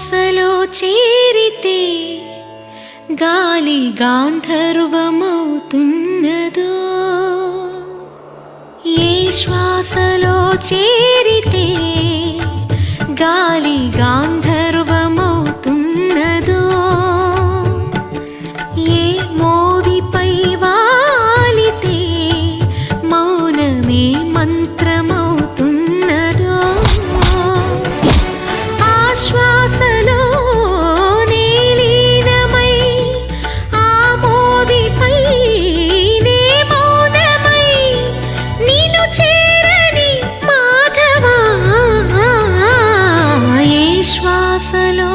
శ్వాసలో చేరితే గాలి గాంధర్వమవుతున్నదో, ఏ శ్వాసలో చేరితే గాలి గాంధర్వమవుతున్నదో, ఏ మోవిపై వాలితే మౌనమే మంత్రమవుతున్నదో, ఆ శ్వాసలో లీనమై ఆ మోవిపై నే మౌనమై నిన్ను చేరని మాధవా, ఏ శ్వాసలో